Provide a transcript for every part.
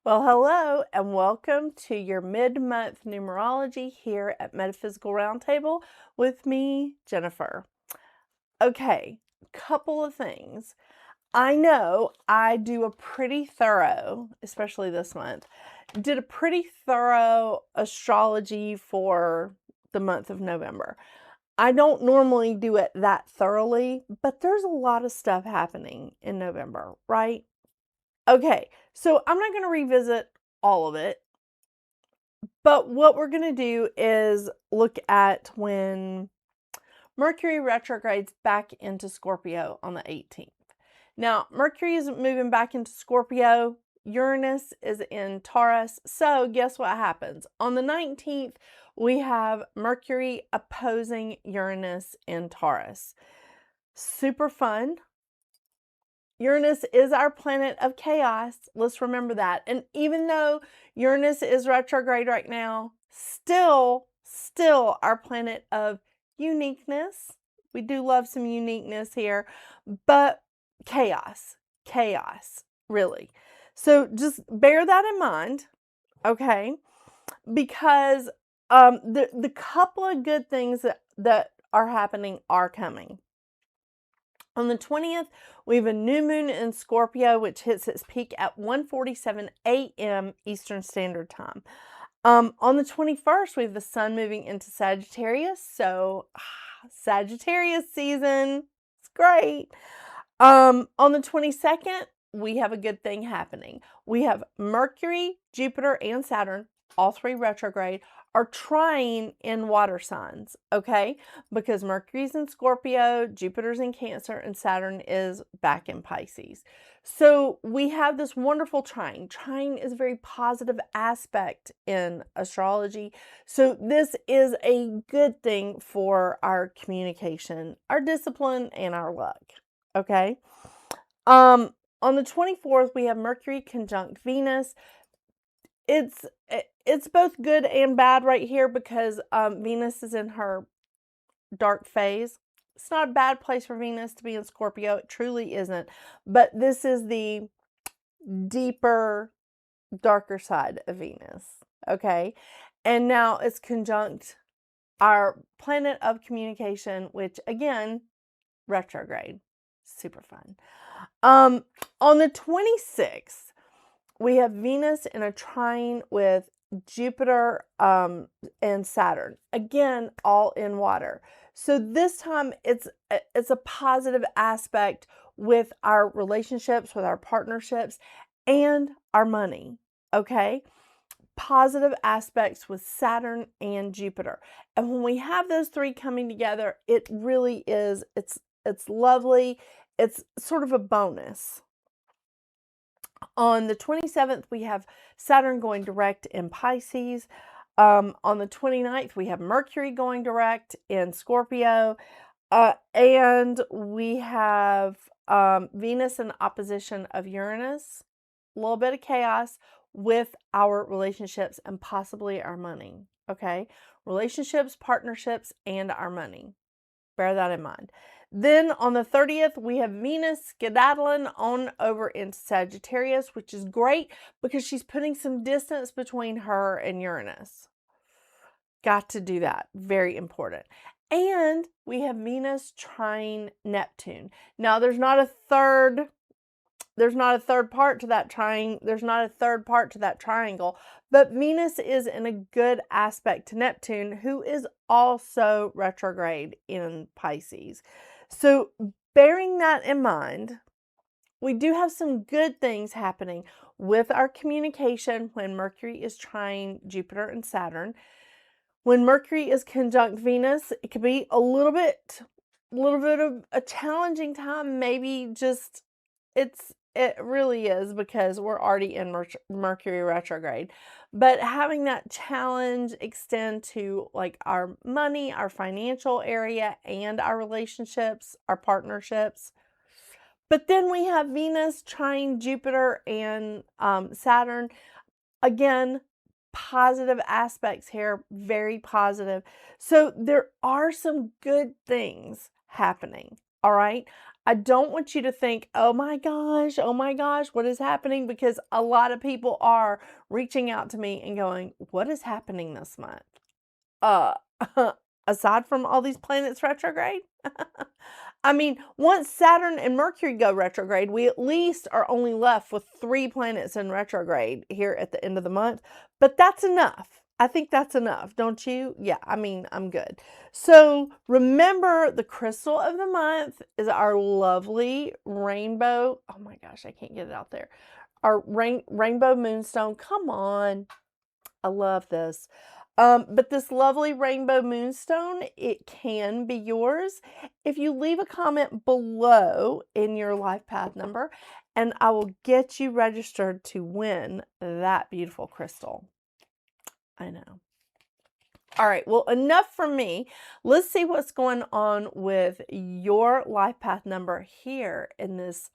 Well, hello and welcome to your mid-month numerology here at Metaphysical Roundtable with me, Jennifer. Okay, couple of things. I know I do a pretty thorough, especially this month, did a pretty thorough astrology for the month of November. I don't normally do it that thoroughly, but there's a lot of stuff happening in November, right? Okay, so I'm not going to revisit all of it, but what we're going to do is look at when Mercury retrogrades back into Scorpio on the 18th. Now, Mercury is moving back into Scorpio. Uranus is in Taurus. So guess what happens? On the 19th, we have Mercury opposing Uranus in Taurus. Super fun. Uranus is our planet of chaos. Let's remember that. And even though Uranus is retrograde right now, still our planet of uniqueness. We do love some uniqueness here, but chaos, really. So just bear that in mind, okay? Because the couple of good things that are happening are coming. On the 20th, we have a new moon in Scorpio, which hits its peak at 1:47 a.m. Eastern Standard Time. On the 21st, we have the sun moving into Sagittarius. So, Sagittarius season. It's great. On the 22nd, we have a good thing happening. We have Mercury, Jupiter, and Saturn, all three retrograde, are trying in water signs, okay? Because Mercury's in Scorpio, Jupiter's in Cancer, and Saturn is back in Pisces. So we have this wonderful trine. Trine is a very positive aspect in astrology. So this is a good thing for our communication, our discipline, and our luck, okay? On the 24th, we have Mercury conjunct Venus. It's both good and bad right here because Venus is in her dark phase. It's not a bad place for Venus to be in Scorpio. It truly isn't. But this is the deeper, darker side of Venus. Okay. And now it's conjunct our planet of communication, which again, retrograde. Super fun. On the 26th, we have Venus in a trine with Jupiter and Saturn. Again, all in water. So this time it's a positive aspect with our relationships, with our partnerships, and our money. Okay? Positive aspects with Saturn and Jupiter. And when we have those three coming together, it really is, it's lovely. It's sort of a bonus. On the 27th, we have Saturn going direct in Pisces. On the 29th, we have Mercury going direct in Scorpio. And we have Venus in opposition of Uranus. A little bit of chaos with our relationships and possibly our money. Okay? Relationships, partnerships, and our money. Bear that in mind. Then on the 30th, we have Venus skedaddling on over into Sagittarius, which is great because she's putting some distance between her and Uranus. Got to do that. Very important. And we have Venus trine Neptune. Now, there's not a third part to that trine. There's not a third part to that triangle. But Venus is in a good aspect to Neptune, who is also retrograde in Pisces. So bearing that in mind, we do have some good things happening with our communication when Mercury is trine Jupiter and Saturn. When Mercury is conjunct Venus, it could be a little bit of a challenging time. Maybe just it really is because we're already in Mercury retrograde. But having that challenge extend to like our money, our financial area, and our relationships, our partnerships. But then we have Venus trine Jupiter and Saturn. Again, positive aspects here, very positive. So there are some good things happening. All right. I don't want you to think, oh my gosh, what is happening? Because a lot of people are reaching out to me and going, what is happening this month? Uh, aside from all these planets retrograde? I mean, once Saturn and Mercury go retrograde, we at least are only left with 3 planets in retrograde here at the end of the month. But that's enough. I think that's enough, don't you? Yeah, I mean, I'm good. So remember, the crystal of the month is our lovely rainbow. Oh my gosh, I can't get it out there. Our Rainbow Moonstone. Come on. I love this. But this lovely Rainbow Moonstone, it can be yours if you leave a comment below in your life path number, and I will get you registered to win that beautiful crystal. I know. All right, well, enough from me. Let's see what's going on with your life path number here in this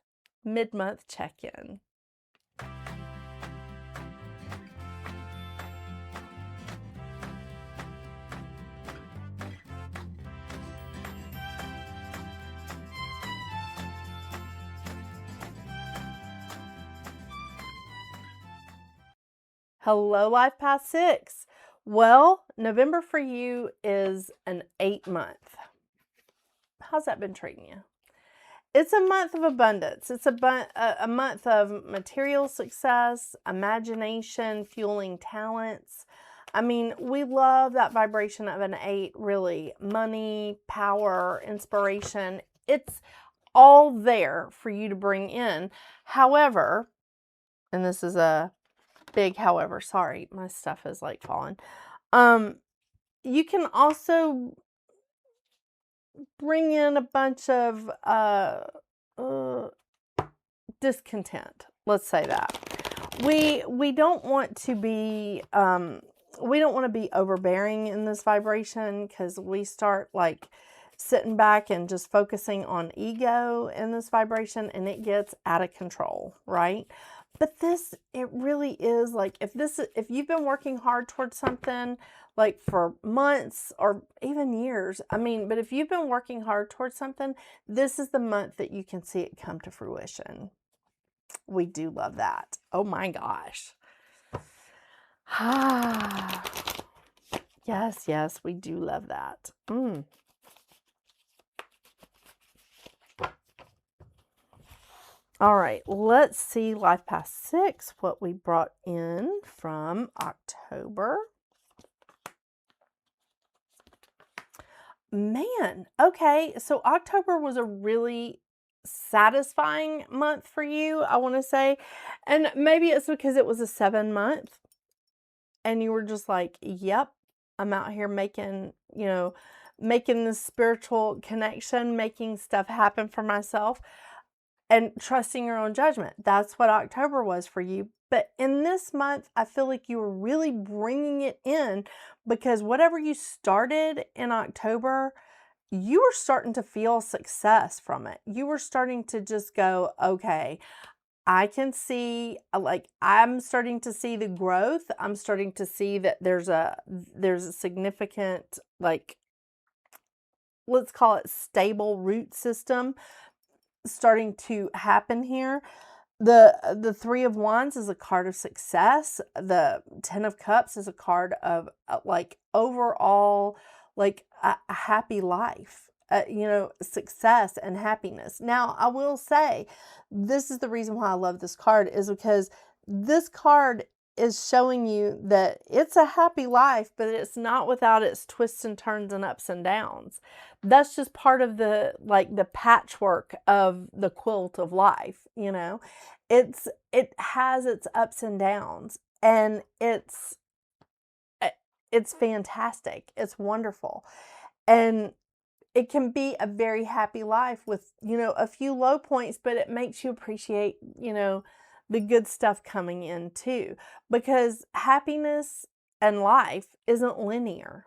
mid-month check-in. Hello, Life Path 6. Well, November for you is an 8-month. How's that been treating you? It's a month of abundance. It's a month of material success, imagination, fueling talents. I mean, we love that vibration of an 8, really. Money, power, inspiration. It's all there for you to bring in. However, and this is a big however, sorry, my stuff is like falling. You can also bring in a bunch of discontent. Let's say that. We don't want to be overbearing in this vibration, because we start like sitting back and just focusing on ego in this vibration, and it gets out of control, right? But this, it really is like, if you've been working hard towards something like for months or even years, I mean, but if you've been working hard towards something, this is the month that you can see it come to fruition. We do love that. Oh my gosh. Yes, we do love that. All right, let's see Life Path 6, what we brought in from October. Man, okay, so October was a really satisfying month for you, I want to say. And maybe it's because it was a 7-month and you were just like, yep, I'm out here making this spiritual connection, making stuff happen for myself, and trusting your own judgment. That's what October was for you. But in this month, I feel like you were really bringing it in, because whatever you started in October, you were starting to feel success from it. You were starting to just go, okay, I can see, like, I'm starting to see the growth. I'm starting to see that there's a significant, like, let's call it stable root system starting to happen here. The 3 of Wands is a card of success. The 10 of Cups is a card of like overall, like a happy life, success and happiness. Now, I will say, this is the reason why I love this card, is because this card is showing you that it's a happy life, but it's not without its twists and turns and ups and downs. That's just part of the patchwork of the quilt of life, it has its ups and downs, and it's fantastic. It's wonderful. And it can be a very happy life with, a few low points, but it makes you appreciate, the good stuff coming in too, because happiness and life isn't linear.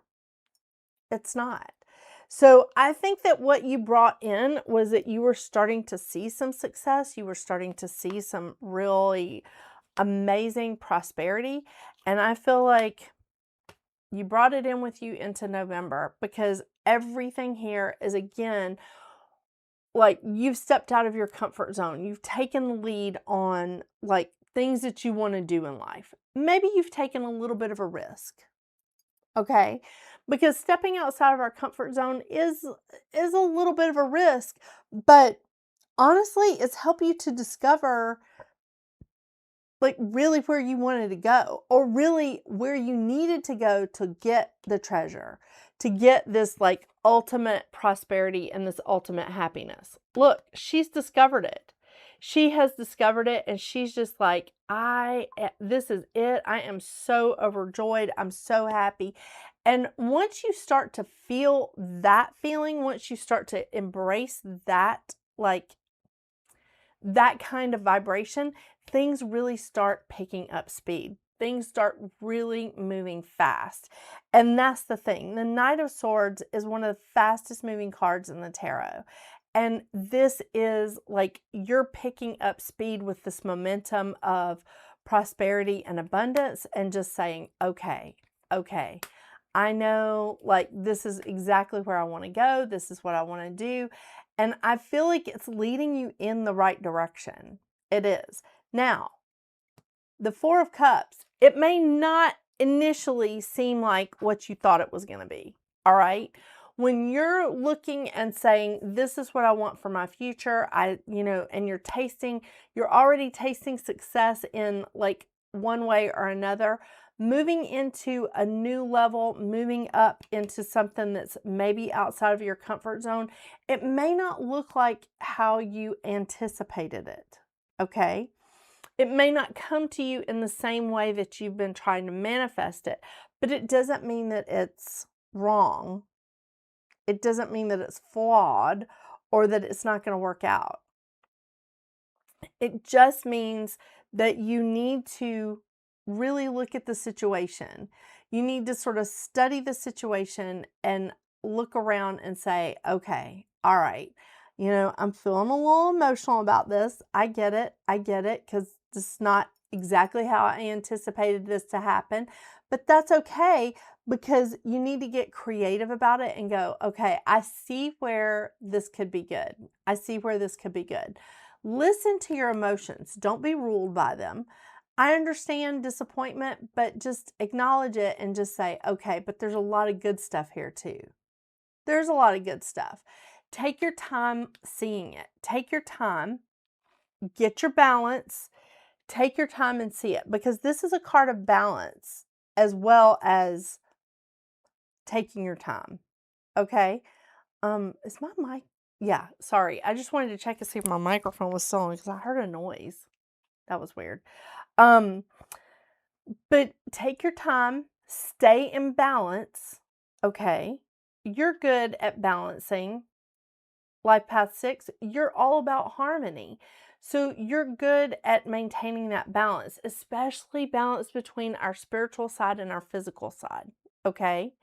It's not. So I think that what you brought in was that you were starting to see some success. You were starting to see some really amazing prosperity. And I feel like you brought it in with you into November, because everything here is, again, like you've stepped out of your comfort zone. You've taken the lead on like things that you want to do in life. Maybe you've taken a little bit of a risk. Okay? Because stepping outside of our comfort zone is a little bit of a risk, but honestly, it's helped you to discover like really where you wanted to go, or really where you needed to go to get the treasure, to get this like ultimate prosperity and this ultimate happiness. Look, she's discovered it. She has discovered it, and she's just like, this is it. I am so overjoyed. I'm so happy. And once you start to feel that feeling, once you start to embrace that, like that kind of vibration, things really start picking up speed. Things start really moving fast. And that's the thing. The Knight of Swords is one of the fastest moving cards in the tarot. And this is like you're picking up speed with this momentum of prosperity and abundance, and just saying, okay, I know like this is exactly where I want to go. This is what I want to do. And I feel like it's leading you in the right direction. It is. Now, the Four of Cups, it may not initially seem like what you thought it was going to be. All right. When you're looking and saying, this is what I want for my future, and you're already tasting success in like one way or another, moving into a new level, moving up into something that's maybe outside of your comfort zone, it may not look like how you anticipated it, okay? It may not come to you in the same way that you've been trying to manifest it, but it doesn't mean that it's wrong. It doesn't mean that it's flawed or that it's not going to work out. It just means that you need to really look at the situation. You need to sort of study the situation and look around and say, okay, all right, I'm feeling a little emotional about this. I get it, because this is not exactly how I anticipated this to happen, but that's okay, because you need to get creative about it and go, okay, I see where this could be good. I see where this could be good. Listen to your emotions. Don't be ruled by them. I understand disappointment, but just acknowledge it and just say, okay, but there's a lot of good stuff here too. There's a lot of good stuff. Take your time seeing it. Take your time. Get your balance. Take your time and see it, because this is a card of balance as well as taking your time. Okay? Is my mic? Yeah, sorry. I just wanted to check to see if my microphone was still on because I heard a noise. That was weird. But take your time, stay in balance, okay? You're good at balancing. Life Path 6, you're all about harmony. So you're good at maintaining that balance, especially balance between our spiritual side and our physical side, okay?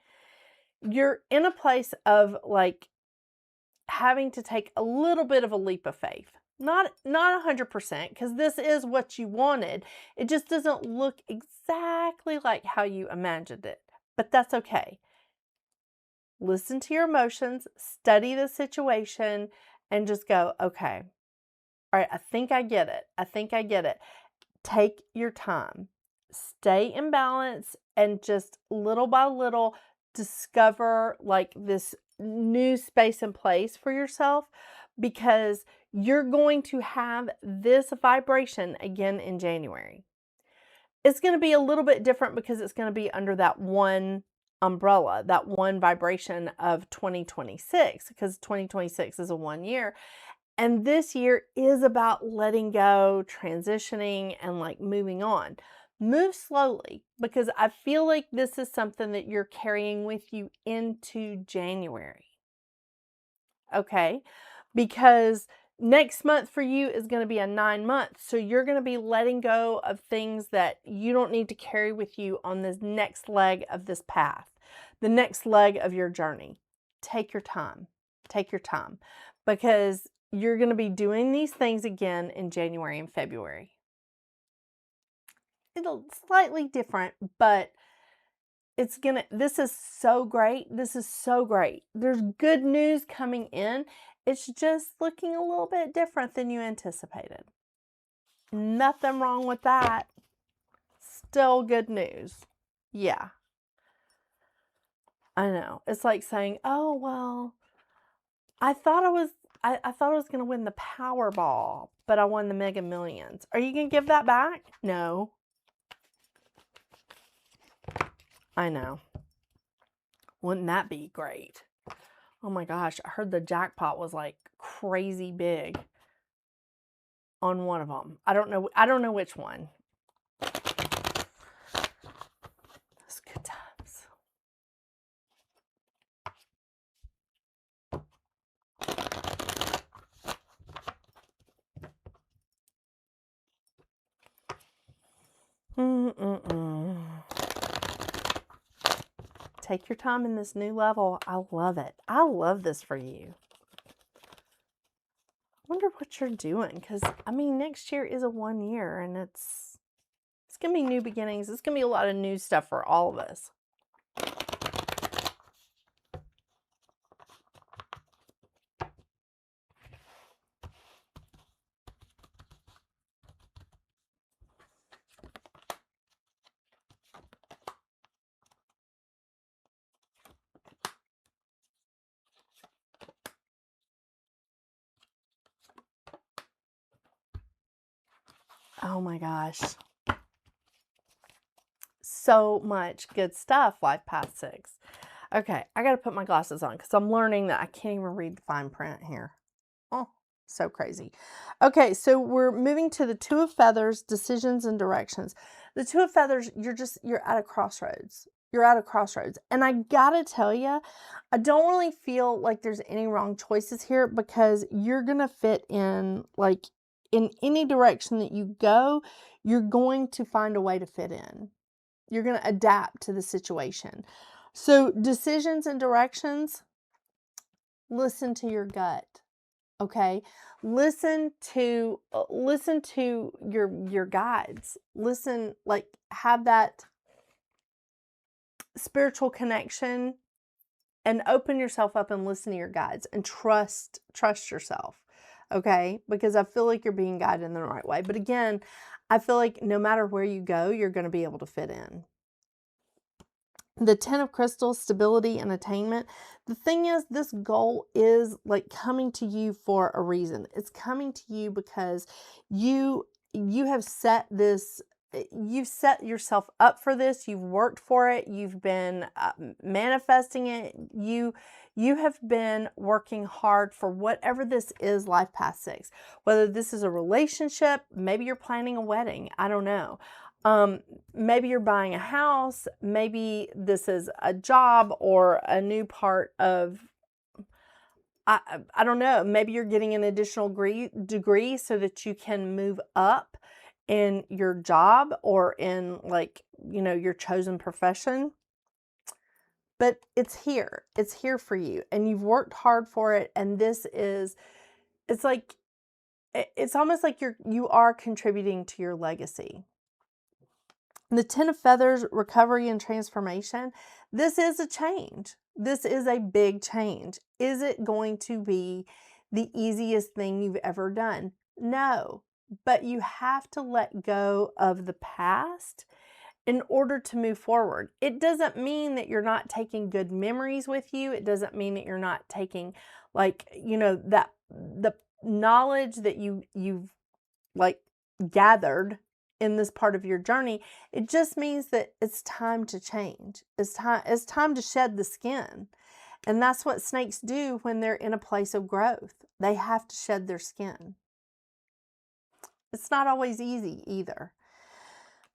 You're in a place of like having to take a little bit of a leap of faith. Not 100%, because this is what you wanted. It just doesn't look exactly like how you imagined it, but that's okay. Listen to your emotions, study the situation, and just go, okay, all right, I think I get it. Take your time. Stay in balance and just little by little discover like this new space and place for yourself, because you're going to have this vibration again in January. It's going to be a little bit different because it's going to be under that one umbrella, that one vibration of 2026, because 2026 is a 1 year. And this year is about letting go, transitioning, and like moving on. Move slowly, because I feel like this is something that you're carrying with you into January. Okay? Because next month for you is going to be a 9 months. So you're going to be letting go of things that you don't need to carry with you on this next leg of this path, the next leg of your journey. Take your time. Take your time, because you're going to be doing these things again in January and February. It'll slightly different, but this is so great. This is so great. There's good news coming in. It's just looking a little bit different than you anticipated. Nothing wrong with that. Still good news. Yeah. I know. It's like saying, oh, well, I thought I was going to win the Powerball, but I won the Mega Millions. Are you going to give that back? No. I know. Wouldn't that be great? Oh my gosh, I heard the jackpot was like crazy big on one of them. I don't know which one. That's good times. Take your time in this new level. I love it. I love this for you. I wonder what you're doing, because I mean, next year is a 1 year, and it's gonna be new beginnings. It's gonna be a lot of new stuff for all of us. Oh my gosh. So much good stuff, Life Path 6. Okay, I got to put my glasses on because I'm learning that I can't even read the fine print here. Oh, so crazy. Okay, so we're moving to the Two of Feathers, decisions and directions. The Two of Feathers, you're at a crossroads. You're at a crossroads. And I got to tell you, I don't really feel like there's any wrong choices here, because you're going to fit in, like, in any direction that you go, you're going to find a way to fit in. You're going to adapt to the situation. So decisions and directions, listen to your gut. Okay? Listen to your guides. Listen, like, have that spiritual connection and open yourself up and listen to your guides and trust yourself. Okay? Because I feel like you're being guided in the right way. But again, I feel like no matter where you go, you're going to be able to fit in. The 10 of Crystals, stability and attainment. The thing is, this goal is like coming to you for a reason. It's coming to you because you have set this, you've set yourself up for this. You've worked for it. You've been manifesting it. You have been working hard for whatever this is, Life Path 6. Whether this is a relationship, maybe you're planning a wedding. I don't know. Maybe you're buying a house, maybe this is a job or a new part of, I don't know, maybe you're getting an additional degree so that you can move up in your job or in, like, you know, your chosen profession. But it's here for you, and you've worked hard for it. And this is, it's like, it's almost like you are contributing to your legacy. The 10 of Feathers, recovery and transformation. This is a change. This is a big change. Is it going to be the easiest thing you've ever done? No, but you have to let go of the past in order to move forward. It doesn't mean that you're not taking good memories with you. It doesn't mean that you're not taking, like, you know, that the knowledge that you've like gathered in this part of your journey. It just means that it's time to change. It's time to shed the skin. And that's what snakes do when they're in a place of growth. They have to shed their skin. It's not always easy either.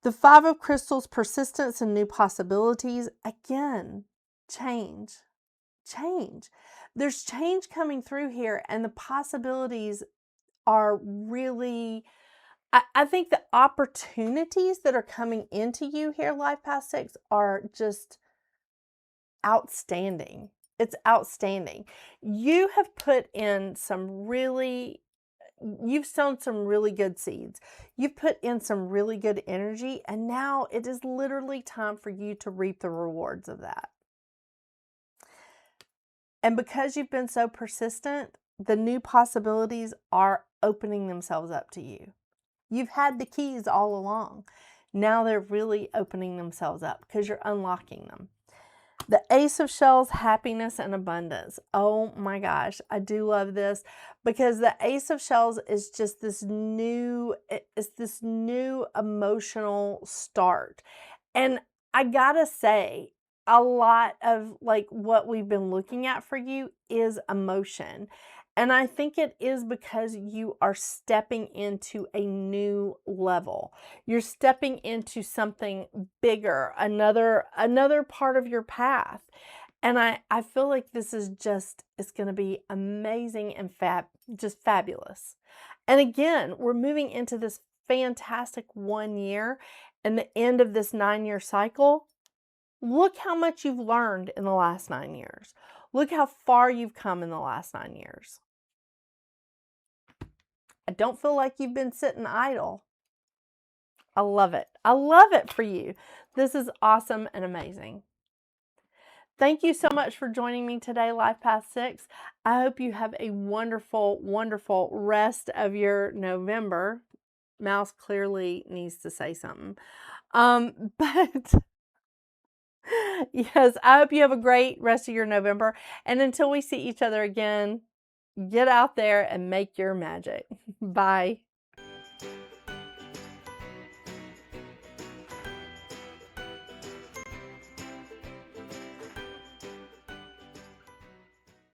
The 5 of Crystals, persistence and new possibilities. Again, change. There's change coming through here, and the possibilities are really, I think the opportunities that are coming into you here, Life Path 6, are just outstanding. It's outstanding. You have put in you've sown some really good seeds. You've put in some really good energy, and now it is literally time for you to reap the rewards of that. And because you've been so persistent, the new possibilities are opening themselves up to you. You've had the keys all along. Now they're really opening themselves up because you're unlocking them. The Ace of Shells, happiness and abundance. Oh my gosh, I do love this because the Ace of Shells is just this new, it's this new emotional start. And I gotta say, a lot of like what we've been looking at for you is emotion. And I think it is because you are stepping into a new level. You're stepping into something bigger, another part of your path. And I feel like this is just, it's going to be amazing and just fabulous. And again, we're moving into this fantastic 1 year and the end of this 9-year cycle. Look how much you've learned in the last 9 years. Look how far you've come in the last 9 years. I don't feel like you've been sitting idle. I love it. I love it for you. This is awesome and amazing. Thank you so much for joining me today, Life Path 6. I hope you have a wonderful, wonderful rest of your November. Mouse clearly needs to say something. But yes, I hope you have a great rest of your November. And until we see each other again, get out there and make your magic. Bye.